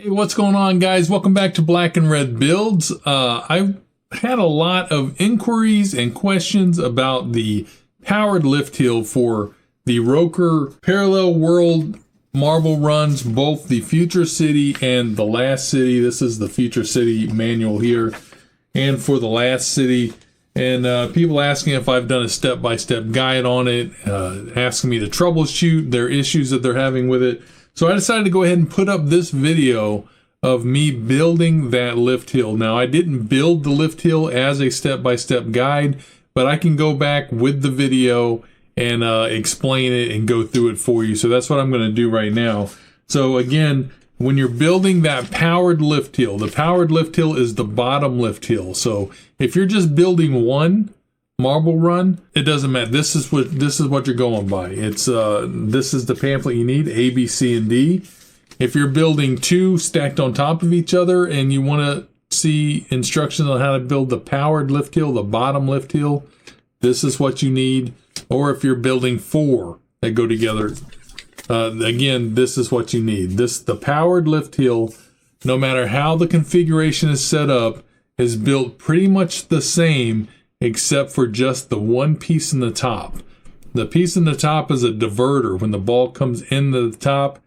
Hey, what's going on, guys? Welcome back to Black and Red Builds. I've had a lot of inquiries and questions about the powered lift hill for the ROKR Parallel World Marble runs, both the Future City and the Last City. This is the Future City manual here, and for the Last City. And people asking if I've done a step-by-step guide on it, asking me to troubleshoot their issues that they're having with it. So I decided to go ahead and put up this video of me building that lift hill. Now, I didn't build the lift hill as a step-by-step guide, but I can go back with the video and explain it and go through it for you. So that's what I'm going to do right now. So again, when you're building that powered lift hill, the powered lift hill is the bottom lift hill. So if you're just building one marble run, it doesn't matter. This is what you're going by. It's this is the pamphlet you need, A, B, C, and D. If you're building two stacked on top of each other and you want to see instructions on how to build the powered lift hill, the bottom lift hill, this is what you need. Or if you're building four that go together, again, this is what you need. The powered lift hill, no matter how the configuration is set up, is built pretty much the same, except for just the one piece in the top. The piece in the top is a diverter. When the ball comes in the top,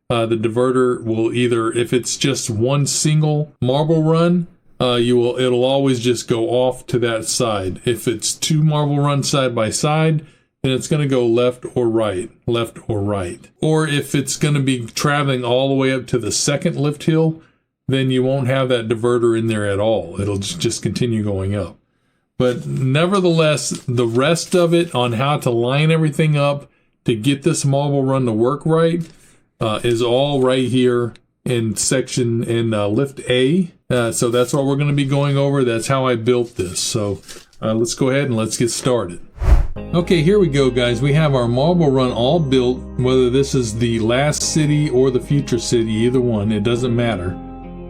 the diverter will either, if it's just one single marble run, it'll always just go off to that side. If it's two marble runs side by side, then it's going to go left or right, left or right. Or if it's going to be traveling all the way up to the second lift hill, then you won't have that diverter in there at all. It'll just continue going up. But nevertheless, the rest of it on how to line everything up to get this marble run to work right is all right here in section in lift A. So that's what we're going to be going over. That's how I built this. So let's go ahead and let's get started. Okay, here we go, guys. We have our marble run all built, whether this is the Last City or the Future City, either one, it doesn't matter.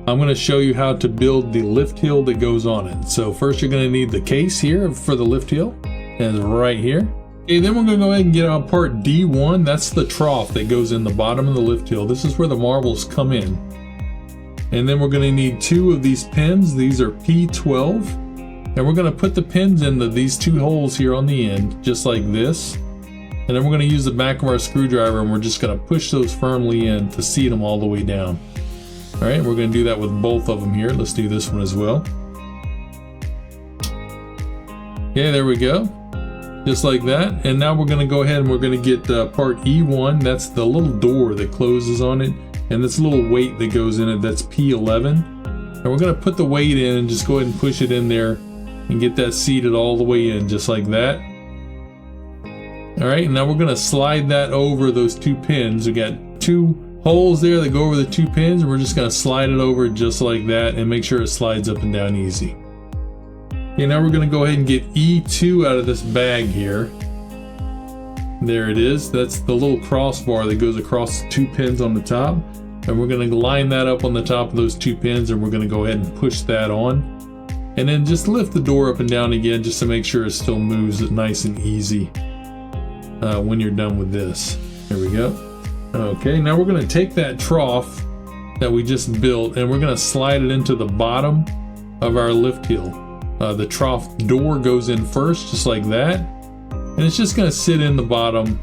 I'm going to show you how to build the lift hill that goes on it. So first you're going to need the case here for the lift hill. That's right here. Okay, then we're going to go ahead and get out part D1. That's the trough that goes in the bottom of the lift hill. This is where the marbles come in. And then we're going to need two of these pins. These are P12. And we're going to put the pins in these two holes here on the end, just like this. And then we're going to use the back of our screwdriver and we're just going to push those firmly in to seat them all the way down. All right, we're going to do that with both of them here. Let's do this one as well. Okay, there we go. Just like that. And now we're going to go ahead and we're going to get part E1. That's the little door that closes on it. And this little weight that goes in it, that's P11. And we're going to put the weight in and just go ahead and push it in there and get that seated all the way in, just like that. All right, now we're going to slide that over those two pins. We got two holes there that go over the two pins, and we're just going to slide it over just like that and make sure it slides up and down easy. Okay, now we're going to go ahead and get E2 out of this bag here. There it is. That's the little crossbar that goes across the two pins on the top. And we're going to line that up on the top of those two pins, and we're going to go ahead and push that on. And then just lift the door up and down again just to make sure it still moves nice and easy when you're done with this. There we go. Okay, now we're going to take that trough that we just built and we're going to slide it into the bottom of our lift hill. The trough door goes in first, just like that. And it's just going to sit in the bottom.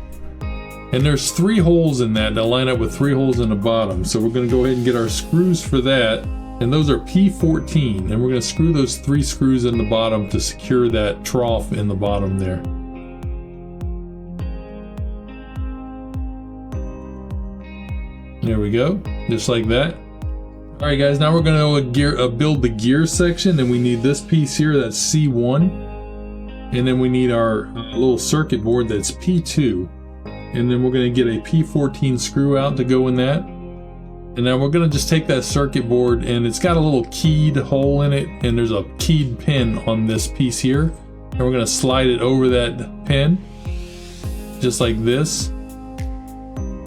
And there's three holes in that line up with three holes in the bottom. So we're going to go ahead and get our screws for that. And those are P14, and we're going to screw those three screws in the bottom to secure that trough in the bottom there. There we go, just like that. All right, guys, now we're going to build the gear section, and we need this piece here, that's C1. And then we need our little circuit board, that's P2. And then we're going to get a P14 screw out to go in that. And now we're going to just take that circuit board, and it's got a little keyed hole in it, and there's a keyed pin on this piece here. And we're going to slide it over that pin, just like this.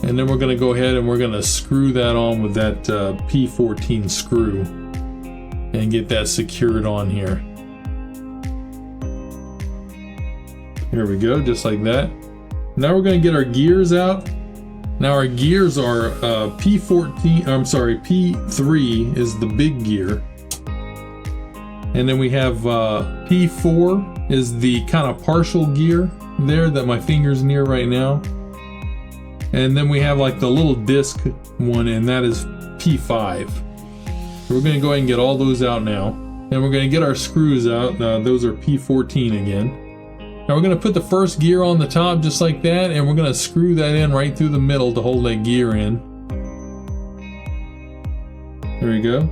And then we're going to go ahead and we're going to screw that on with that P14 screw and get that secured on here. Here we go, just like that. Now we're going to get our gears out. Now our gears are P14, I'm sorry, P3 is the big gear. And then we have P4 is the kind of partial gear there that my finger's near right now. And then we have like the little disc one, and that is P5. So we're going to go ahead and get all those out now. And we're going to get our screws out. Those are P14 again. Now we're going to put the first gear on the top just like that, and we're going to screw that in right through the middle to hold that gear in. There we go.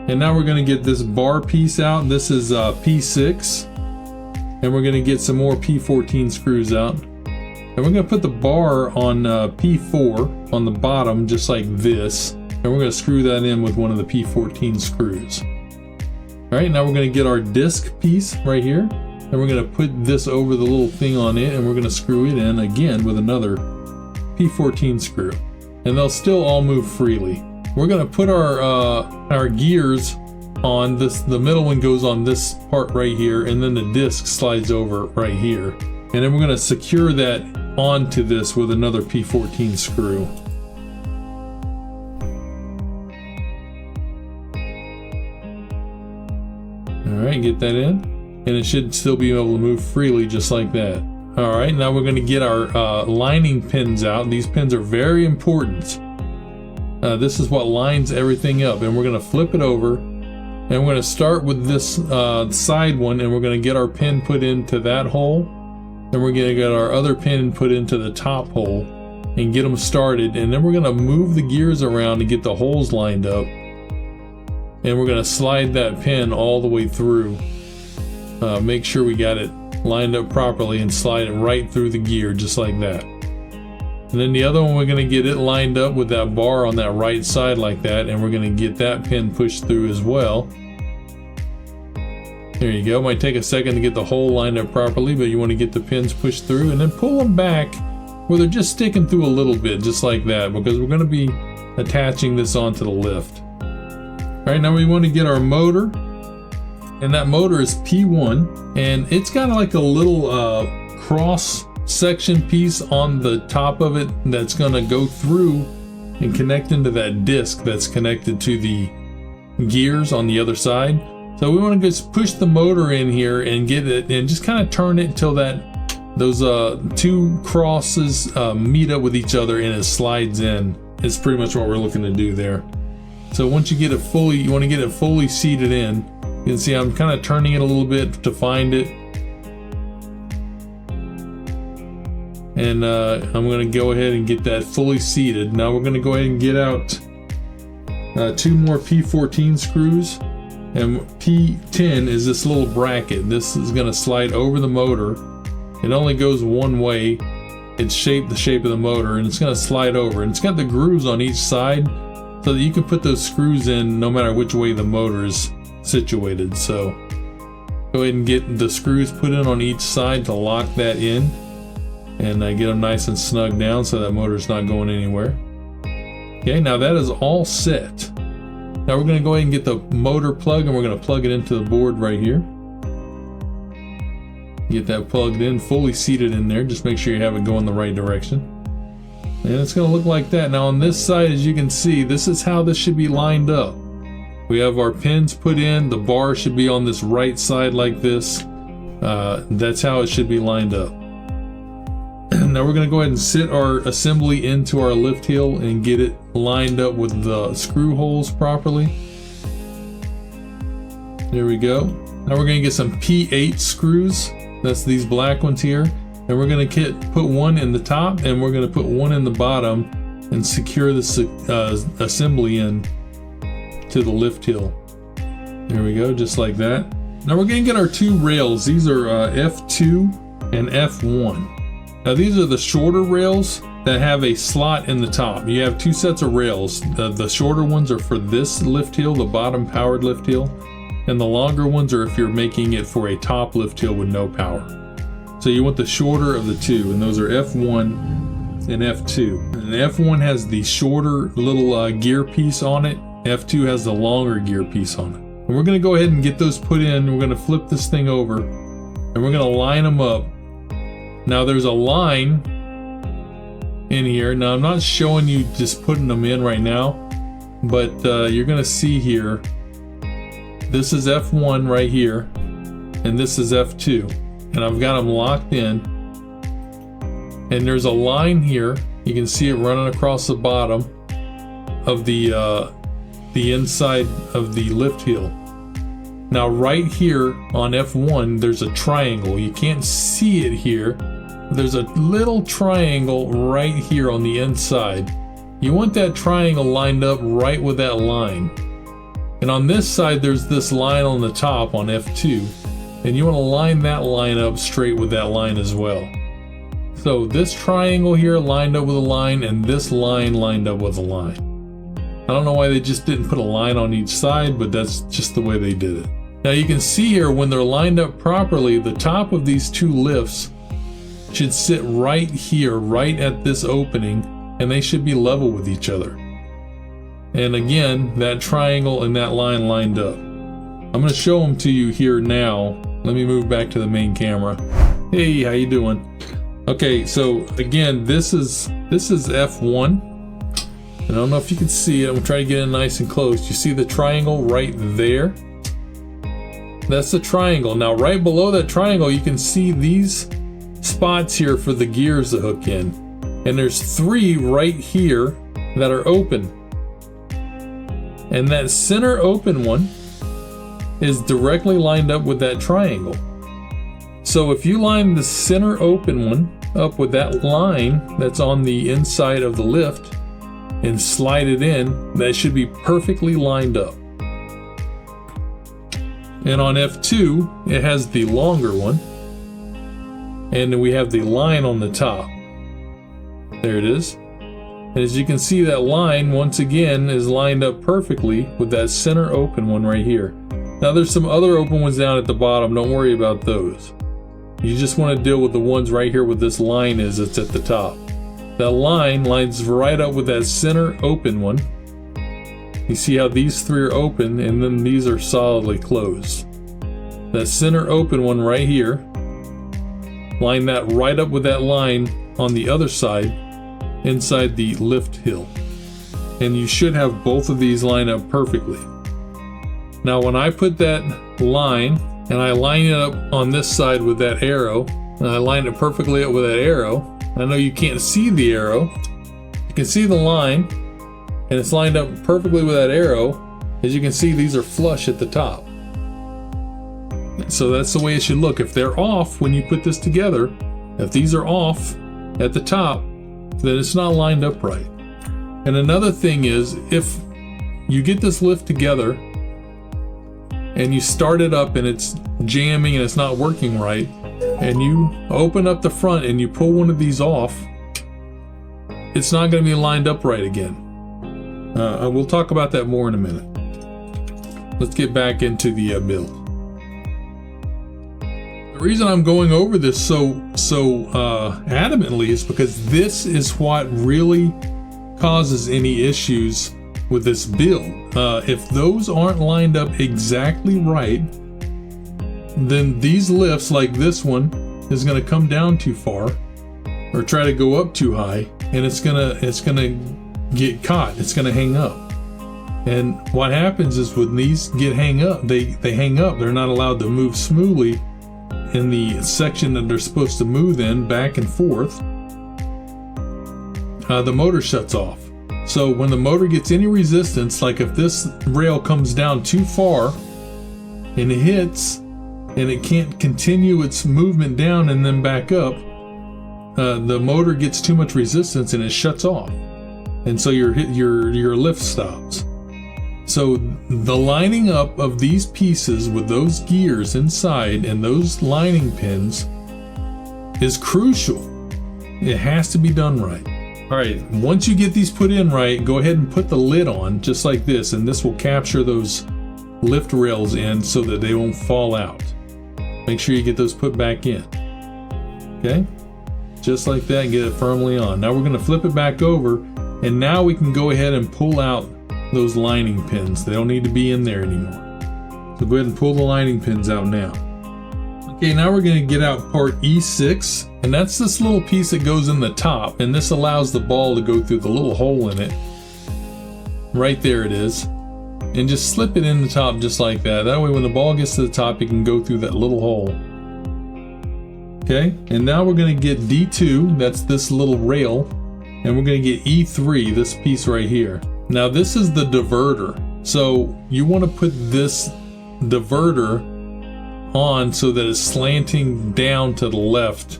And now we're going to get this bar piece out. This is P6. And we're going to get some more P14 screws out. And we're going to put the bar on P4 on the bottom just like this. And we're going to screw that in with one of the P14 screws. Alright, now we're going to get our disc piece right here. And we're going to put this over the little thing on it. And we're going to screw it in again with another P14 screw. And they'll still all move freely. We're going to put our gears on this. The middle one goes on this part right here, and then the disc slides over right here. And then we're going to secure that onto this with another P14 screw. Alright, get that in. And it should still be able to move freely just like that. Alright, now we're going to get our lining pins out. These pins are very important. This is what lines everything up, and we're going to flip it over, and we're going to start with this side one, and we're going to get our pin put into that hole, and we're going to get our other pin put into the top hole and get them started, and then we're going to move the gears around to get the holes lined up, and we're going to slide that pin all the way through. Make sure we got it lined up properly and slide it right through the gear just like that. And then the other one, we're going to get it lined up with that bar on that right side like that, and we're going to get that pin pushed through as well. There you go. Might take a second to get the hole lined up properly, but you want to get the pins pushed through and then pull them back where they're just sticking through a little bit, just like that, because we're going to be attaching this onto the lift. Alright, now we want to get our motor, and that motor is P1, and it's got like a little cross section piece on the top of it that's going to go through and connect into that disc that's connected to the gears on the other side. So we want to just push the motor in here and get it, and just kind of turn it until those two crosses meet up with each other and it slides in. It's pretty much what we're looking to do there. So once you get it fully, you want to get it fully seated in. You can see I'm kind of turning it a little bit to find it. And I'm going to go ahead and get that fully seated. Now we're going to go ahead and get out two more P14 screws. And P10 is this little bracket. This is going to slide over the motor. It only goes one way. It's the shape of the motor, and it's going to slide over. And it's got the grooves on each side so that you can put those screws in no matter which way the motor is situated. So go ahead and get the screws put in on each side to lock that in. And get them nice and snug down so that motor's not going anywhere. Okay, now that is all set. Now we're going to go ahead and get the motor plug, and we're going to plug it into the board right here. Get that plugged in, fully seated in there. Just make sure you have it going the right direction. And it's going to look like that. Now on this side, as you can see, this is how this should be lined up. We have our pins put in. The bar should be on this right side like this. That's how it should be lined up. Now we're going to go ahead and sit our assembly into our lift hill and get it lined up with the screw holes properly. There we go. Now we're going to get some P8 screws. That's these black ones here. And we're going to put one in the top, and we're going to put one in the bottom and secure this assembly in to the lift hill. There we go, just like that. Now we're going to get our two rails. These are F2 and F1. Now these are the shorter rails that have a slot in the top. You have two sets of rails. The shorter ones are for this lift hill, the bottom powered lift hill, and the longer ones are if you're making it for a top lift hill with no power. So you want the shorter of the two, and those are F1 and F2. And F1 has the shorter little gear piece on it. F2 has the longer gear piece on it. And we're going to go ahead and get those put in. We're going to flip this thing over, and we're going to line them up. Now there's a line in here. Now I'm not showing you just putting them in right now, but you're gonna see here, this is F1 right here, and this is F2, and I've got them locked in, and there's a line here. You can see it running across the bottom of the inside of the lift hill. Now right here on F1 there's a triangle. You can't see it here. There's a little triangle right here on the inside. You want that triangle lined up right with that line. And on this side there's this line on the top on F2, and you want to line that line up straight with that line as well. So this triangle here lined up with a line, and this line lined up with a line. I don't know why they just didn't put a line on each side, but that's just the way they did it. Now you can see here when they're lined up properly, the top of these two lifts should sit right here, right at this opening, and they should be level with each other. And again, that triangle and that line lined up. I'm going to show them to you here now. Let me move back to the main camera. Hey, how you doing? Okay, so again, this is F1. I don't know if you can see it. I'm gonna try to get in nice and close. You see the triangle right there? That's the triangle. Now right below that triangle you can see these spots here for the gears to hook in. And there's 3 right here that are open. And that center open one is directly lined up with that triangle. So if you line the center open one up with that line that's on the inside of the lift and slide it in, that should be perfectly lined up. And on F2 it has the longer one, and then we have the line on the top. There it is. And as you can see, that line once again is lined up perfectly with that center open one right here. Now there's some other open ones down at the bottom, don't worry about those. You just want to deal with the ones right here where this line that's at the top. That line lines right up with that center open one. You see how these 3 are open, and then these are solidly closed. That center open one right here, line that right up with that line on the other side, inside the lift hill. And you should have both of these lined up perfectly. Now when I put that line, and I line it up on this side with that arrow, and I line it perfectly up with that arrow, I know you can't see the arrow, you can see the line, and it's lined up perfectly with that arrow. As you can see, these are flush at the top. So that's the way it should look. If they're off when you put this together, if these are off at the top, then it's not lined up right. And another thing is, if you get this lift together and you start it up and it's jamming and it's not working right, and you open up the front and you pull one of these off, it's not going to be lined up right again. We'll talk about that more in a minute. Let's get back into the build. The reason I'm going over this so adamantly is because this is what really causes any issues with this build. If those aren't lined up exactly right, then these lifts like this one is going to come down too far or try to go up too high, and it's gonna get caught. It's gonna hang up. And what happens is when these get hang up, they hang up. They're not allowed to move smoothly in the section that they're supposed to move in, back and forth. The motor shuts off. So when the motor gets any resistance, like if this rail comes down too far and it hits and it can't continue its movement down and then back up, the motor gets too much resistance and it shuts off, and so your lift stops. So the lining up of these pieces with those gears inside and those lining pins is crucial. It has to be done right. All right, once you get these put in right, go ahead and put the lid on just like this, and this will capture those lift rails in so that they won't fall out. Make sure you get those put back in. Okay, just like that, and get it firmly on. Now we're going to flip it back over, and now we can go ahead and pull out those lining pins. They don't need to be in there anymore. So go ahead and pull the lining pins out now. Okay, now we're going to get out part E6, and that's this little piece that goes in the top, and this allows the ball to go through the little hole in it. Right there it is. And just slip it in the top just like that. That way when the ball gets to the top, it can go through that little hole. Okay, and now we're going to get D2, that's this little rail, and we're going to get E3, this piece right here. Now this is the diverter. So you want to put this diverter on so that it's slanting down to the left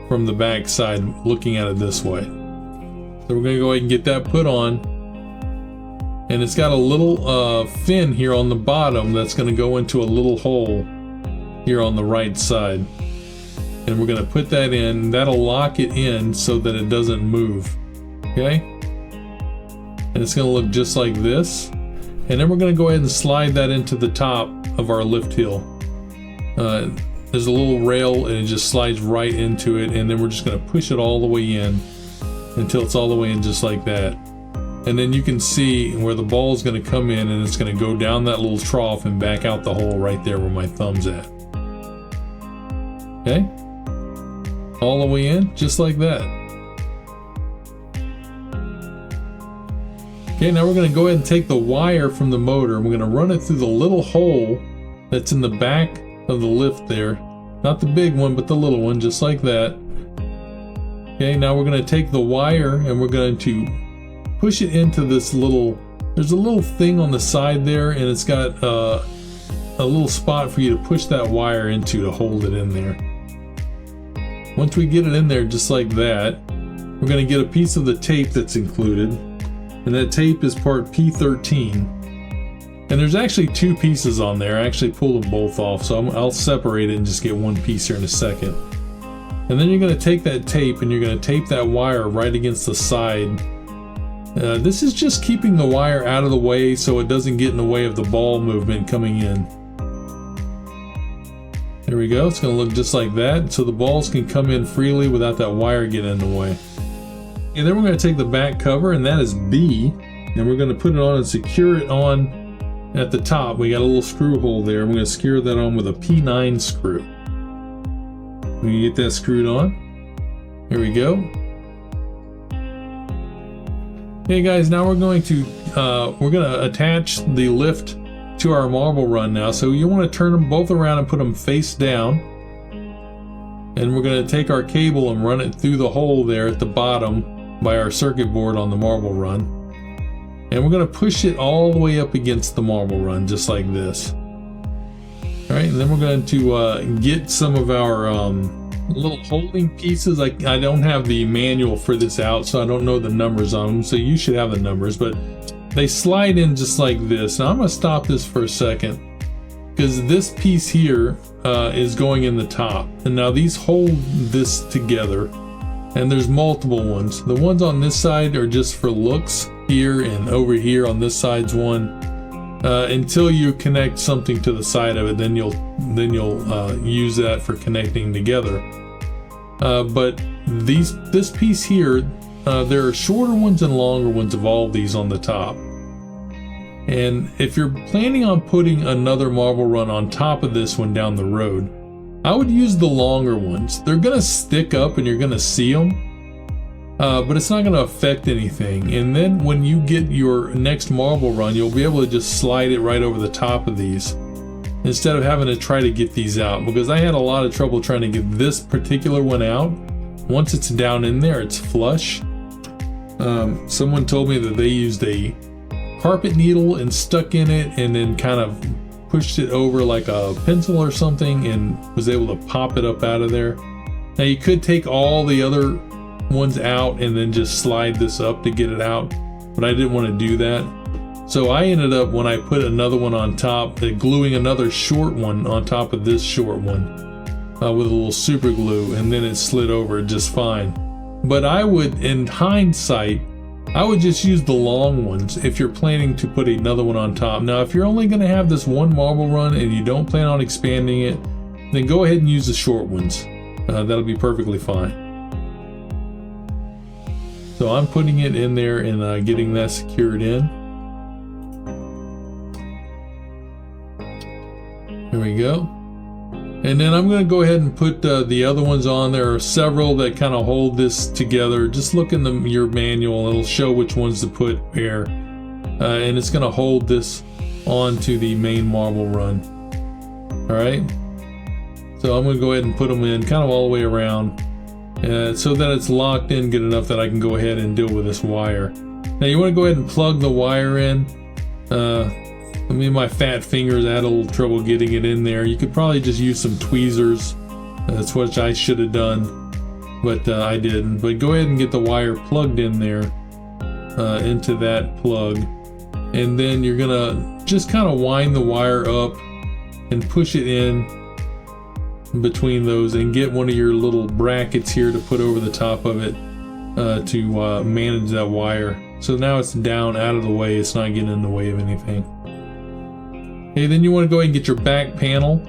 from the back side, looking at it this way. So we're going to go ahead and get that put on. And it's got a little fin here on the bottom that's going to go into a little hole here on the right side. And we're going to put that in. That'll lock it in so that it doesn't move. Okay? And it's going to look just like this. And then we're going to go ahead and slide that into the top of our lift hill. There's a little rail and it just slides right into it. And then we're just going to push it all the way in until it's all the way in just like that. And then you can see where the ball is going to come in, and it's going to go down that little trough and back out the hole right there where my thumb's at. Okay? All the way in, just like that. Okay, now we're going to go ahead and take the wire from the motor, and we're going to run it through the little hole that's in the back of the lift there. Not the big one, but the little one, just like that. Okay, now we're going to take the wire and we're going to push it into this little, there's a little thing on the side there, and it's got a little spot for you to push that wire into to hold it in there. Once we get it in there just like that, we're going to get a piece of the tape that's included, and that tape is part P13. And there's actually two pieces on there. I actually pulled them both off, so I'll separate it and just get one piece here in a second. And then you're going to take that tape and you're going to tape that wire right against the side. This is just keeping the wire out of the way so it doesn't get in the way of the ball movement coming in. There we go. It's going to look just like that, so the balls can come in freely without that wire getting in the way. And then we're going to take the back cover, and that is B, and we're going to put it on and secure it on at the top. We got a little screw hole there. We're going to secure that on with a P9 screw. We can get that screwed on. Here we go. Okay guys, now we're going to attach the lift to our marble run now. So you want to turn them both around and put them face down. And we're going to take our cable and run it through the hole there at the bottom by our circuit board on the marble run. And we're going to push it all the way up against the marble run, just like this. Alright, and then we're going to get some of our little holding pieces. I don't have the manual for this out, so I don't know the numbers on them, so you should have the numbers, but they slide in just like this. Now I'm going to stop this for a second because this piece here is going in the top, and now these hold this together, and there's multiple ones. The ones on this side are just for looks here, and over here on this side's one. Until you connect something to the side of it, then you'll use that for connecting together. But this piece here, there are shorter ones and longer ones of all of these on the top. And if you're planning on putting another marble run on top of this one down the road, I would use the longer ones. They're gonna stick up and you're gonna see them. But it's not going to affect anything. And then when you get your next marble run, you'll be able to just slide it right over the top of these instead of having to try to get these out, because I had a lot of trouble trying to get this particular one out. Once it's down in there, it's flush. Someone told me that they used a carpet needle and stuck in it and then kind of pushed it over like a pencil or something and was able to pop it up out of there. Now you could take all the other ones out and then just slide this up to get it out, but I didn't want to do that. So I ended up, when I put another one on top, gluing another short one on top of this short one with a little super glue, and then it slid over just fine. But I would, in hindsight, I would just use the long ones if you're planning to put another one on top. Now if you're only going to have this one marble run and you don't plan on expanding it, then go ahead and use the short ones. That'll be perfectly fine. So I'm putting it in there and getting that secured in. There we go. And then I'm going to go ahead and put the other ones on. There are several that kind of hold this together. Just look in your manual. It'll show which ones to put where. And it's going to hold this onto the main marble run. Alright. So I'm going to go ahead and put them in kind of all the way around. So that it's locked in good enough that I can go ahead and deal with this wire. Now you want to go ahead and plug the wire in. I mean, my fat fingers, I had a little trouble getting it in there. You could probably just use some tweezers. That's what I should have done, but I didn't. But go ahead and get the wire plugged in there into that plug. And then you're gonna just kind of wind the wire up and push it in between those and get one of your little brackets here to put over the top of it to manage that wire. So now it's down out of the way, it's not getting in the way of anything. Okay, then you want to go ahead and get your back panel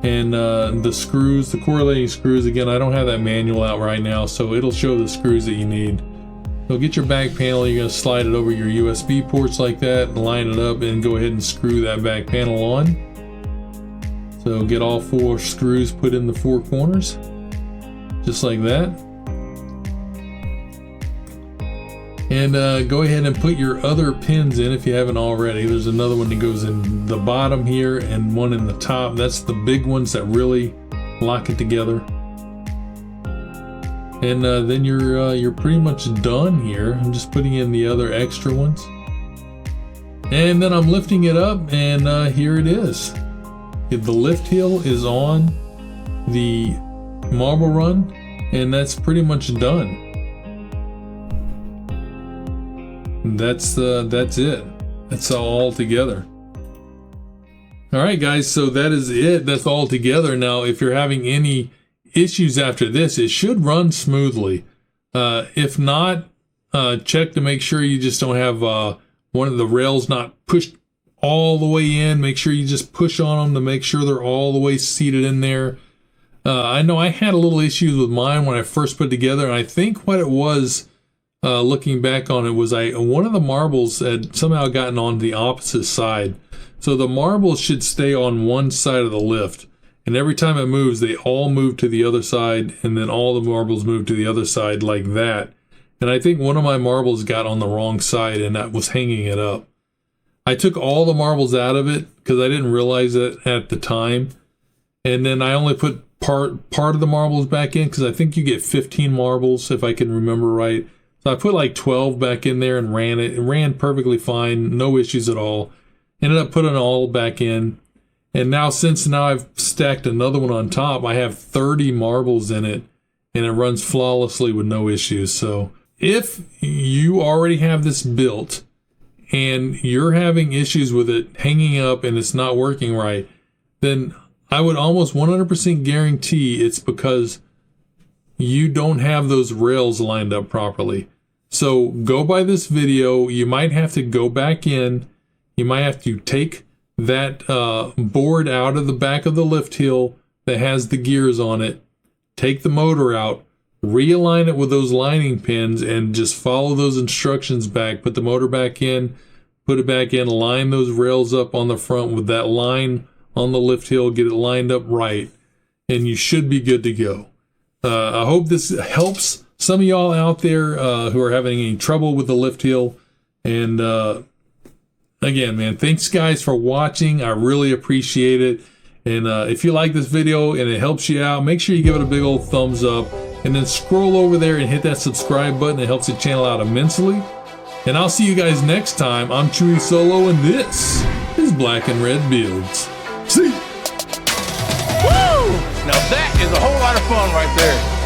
and the screws, the correlating screws. Again, I don't have that manual out right now, so it'll show the screws that you need. So get your back panel, you're going to slide it over your USB ports like that, line it up, and go ahead and screw that back panel on. So get all 4 screws put in the 4 corners, just like that. And go ahead and put your other pins in if you haven't already. There's another one that goes in the bottom here and one in the top. That's the big ones that really lock it together. And then you're pretty much done here. I'm just putting in the other extra ones. And then I'm lifting it up, and here it is. The lift hill is on the marble run, and that's pretty much done. That's it. That's all together. All right, guys, so that is it. That's all together. Now, if you're having any issues after this, it should run smoothly. If not, check to make sure you just don't have one of the rails not pushed all the way in. Make sure you just push on them to make sure they're all the way seated in there. I know I had a little issues with mine when I first put it together, and I think what it was, looking back on it, was one of the marbles had somehow gotten on the opposite side. So the marbles should stay on one side of the lift, and every time it moves, they all move to the other side, and then all the marbles move to the other side like that. And I think one of my marbles got on the wrong side, and that was hanging it up. I took all the marbles out of it because I didn't realize it at the time, and then I only put part of the marbles back in because I think you get 15 marbles if I can remember right. So I put like 12 back in there and ran it. It ran perfectly fine, no issues at all. Ended up putting it all back in. And now, since I've stacked another one on top, I have 30 marbles in it, and it runs flawlessly with no issues. So if you already have this built and you're having issues with it hanging up and it's not working right, then I would almost 100% guarantee it's because you don't have those rails lined up properly. So go by this video. You might have to go back in. You might have to take that board out of the back of the lift hill that has the gears on it. Take the motor out. Realign it with those lining pins and just follow those instructions back. Put the motor back in. Put it back in. Line those rails up on the front with that line on the lift hill. Get it lined up right. And you should be good to go. I hope this helps some of y'all out there who are having any trouble with the lift hill. And again, man, thanks guys for watching. I really appreciate it. And if you like this video and it helps you out, make sure you give it a big old thumbs up. And then scroll over there and hit that subscribe button. It helps the channel out immensely. And I'll see you guys next time. I'm Chewysoloand this is Black and Red Builds. See ya! Woo! Now that is a whole lot of fun right there.